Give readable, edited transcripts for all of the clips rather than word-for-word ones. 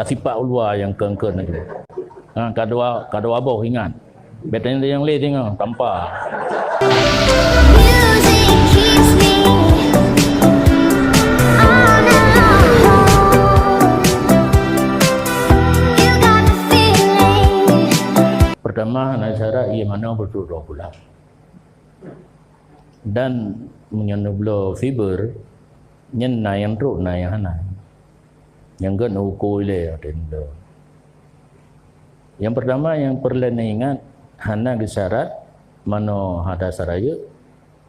sipak luar yang kengken itu. Kadua abah ingat. Betanya yang lain tengok tanpa. Pertama, Nazara ia mana berdoa pula. Dan menyenublo fiber nhân này ăn rượu này hana yang kan ukoi le tendo. Yang pertama yang perlu ingat hana gesyarat mano hada saraya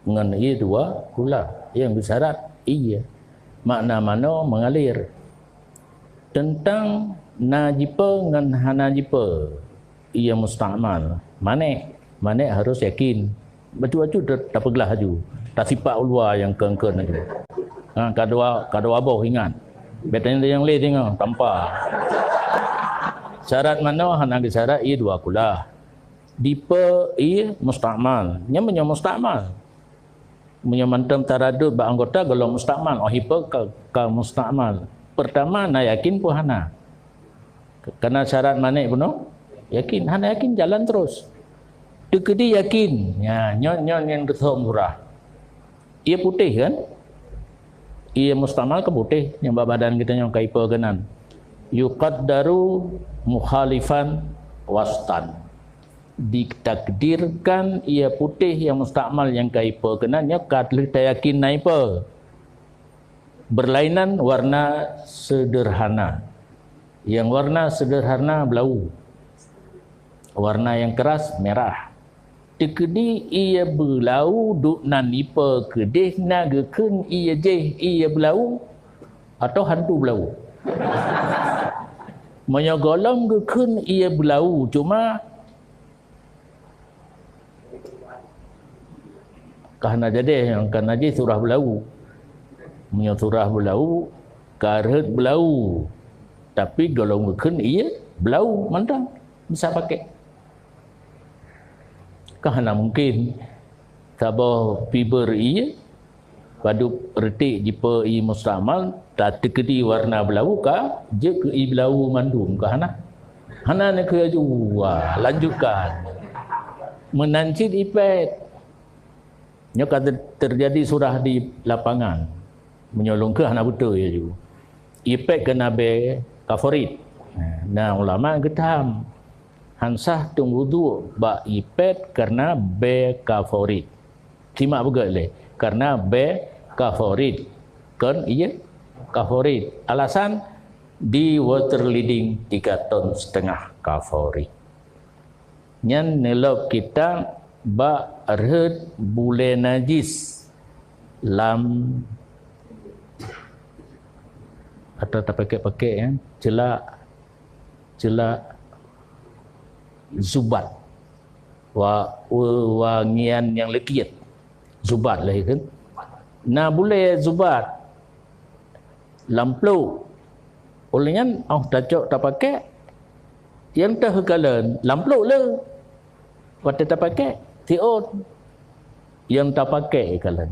ngan ia dua kula yang gesyarat iya makna mano mengalir tentang najipa ngan hana jipa ia mustamal mane harus yakin betul-betul tak peglah haju tak sipak luar yang kengken itu. Kadua abah ingat. Betanya yang lain tengok tanpa. Syarat mana hana syarat ia dua kula. Dipa ia mustamal. Nya menyo mustamal. Menyo mantam taradud ba anggota kalau mustamal. Hipa ka mustamal. Pertama na yakin pun hana. Karena syarat mana puno? Yakin. Hana yakin jalan terus. Dekedi yakin. Ya, nyon yang ketom surah. Ia putih kan? Ia mustamal ke putih yang badan kita yang kaipa kenan. Yuqaddaru mukhalifan wastan. Ditakdirkan ia putih yang mustamal yang kaipa kenan nya kadli yakin naipa. Berlainan warna sederhana. Yang warna sederhana belau. Warna yang keras merah. Tekedi ia belau duk nanipa kedih nagakeun ia jeh ia belau atau hantu belau. Menyogolong gekeun ia belau cuma kahna jadi yang kana je surah belau. Menyo surah belau karhet belau. Tapi golong gekeun ia belau mantang bisa pakai. Kahana mungkin tabah fiber ia padu retik jipa i mustamal tak tekedi warna belau ka je ke i belau mandum kahana hana ne ke jua lanjutkan menancit ipet nya kata terjadi surah di lapangan menyolong ke hana betul ya ju ipet kena be favorit nah ulama getam hansah tung wudu ba ipet karena be favorit. Simak juga le karena be favorit. Kan iya favorit. Alasan di water leading 3,5 ton favorit. Nyan nelok kita ba arhet bule najis lam atau tak pakai ya celak zubat wangian yang lekiat zubat lah kan nah boleh zubat lamplu olehnya tak pakai yang terhekalan lamplu le waktu tak pakai tiot yang tak pakai kalian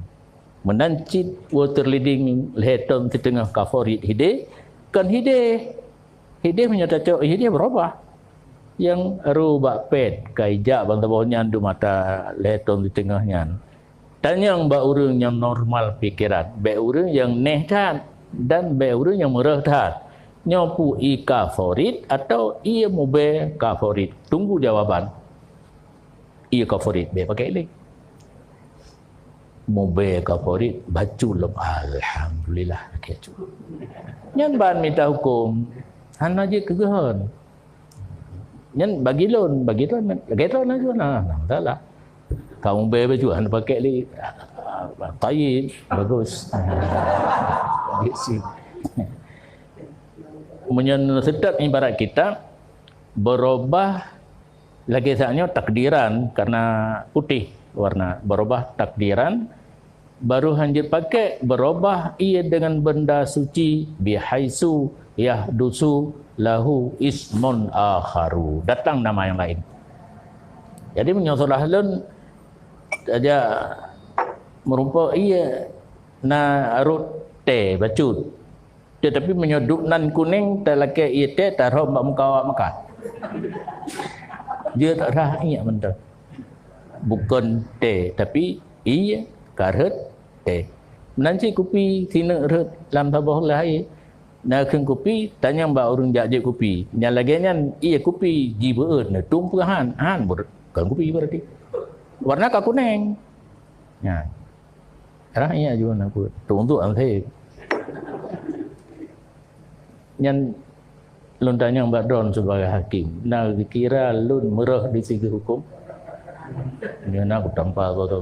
menancit water leading lehetom setengah favorit hide kan hide menyata cok hide berubah yang rubak pet kaijak bang tabahnya andu mata leton di tengahnya dan yang ba urang yang normal pikiran be urang yang nehtat dan be urang yang merah tat nyopu i favorit atau ia mobe favorit tunggu jawaban ia favorit be pakai ini mobe favorit baju lem alhamdulillah pakai cu yang ban minta hukum hana je kegehan nyen bagi loan aja nah salah kamu bebe juga anda pakai li tayyib bagus menyen sedap ibarat kita berubah lagi saatnya takdiran karena putih warna berubah takdiran baru hanjir pakai berubah ia dengan benda suci bihaisu yahdusu lahu ismun akharu datang nama yang lain jadi menyosolah lun aja merupa ia na arut te bacut Tetapi menyoduk nan kuning telake ite taruh mbak muka awak makan. Dia tak rah ingat benda. Bukan teh tapi iya karut teh. Nanti kopi sini rut lam tabah lah nak keng kopi tanya mbak orang jak kopi. Yang lagi iya kopi jibeun tum perahan kan kopi berarti. Warna ka kuning. Ya. Rah iya juga nak untuk ampe. Yang lun tanya Mbak Don sebagai hakim, nak dikira lun merah di segi hukum? Dia nak tanpa kata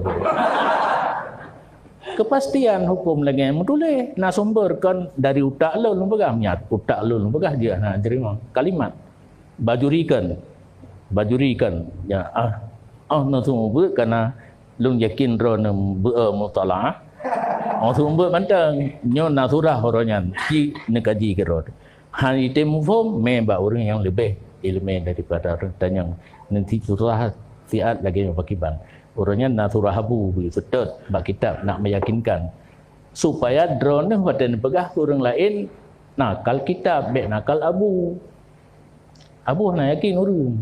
kepastian hukum lagi mudule nak sumberkan dari utak lun pegang nyat utak lun pegang dia nak terima kalimat bajurikan ya nak sumber karena lun yakin ron mutalaah sumber mantang nyo nak surah orangnya ki nekaji kerod hari temu form memang orang yang lebih ilmu daripada orang yang nanti surah siat lagi yang pakai bang. Orangnya nak surah abu betul bak kitab nak meyakinkan supaya drone ni pada pegah orang lain nakal kitab bek nakal abu nak yakin orang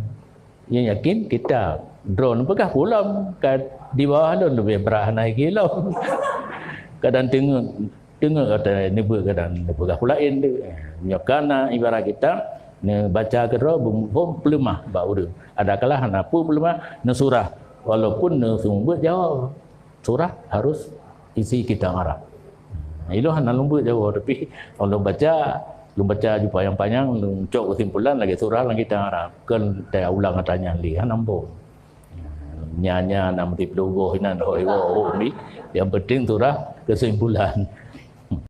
yang yakin kitab drone pegah pulang kat di bawah tu lebih berat naik kilo kadang tengok kata ni kadang pegah pulain tu nyokana ibarat kita ne baca kero bum pelemah ba urang ada kalah apa pelemah ne surah walaupun ne sumber Jawa surah harus isi kita Arab. Itu hana lembut Jawa tapi kalau baca jumpa yang panjang cok kesimpulan lagi surah lagi kita Arab kan dia ulang katanya li nampo. Nyanya nam tip logo hinan hoi wo ni yang penting surah kesimpulan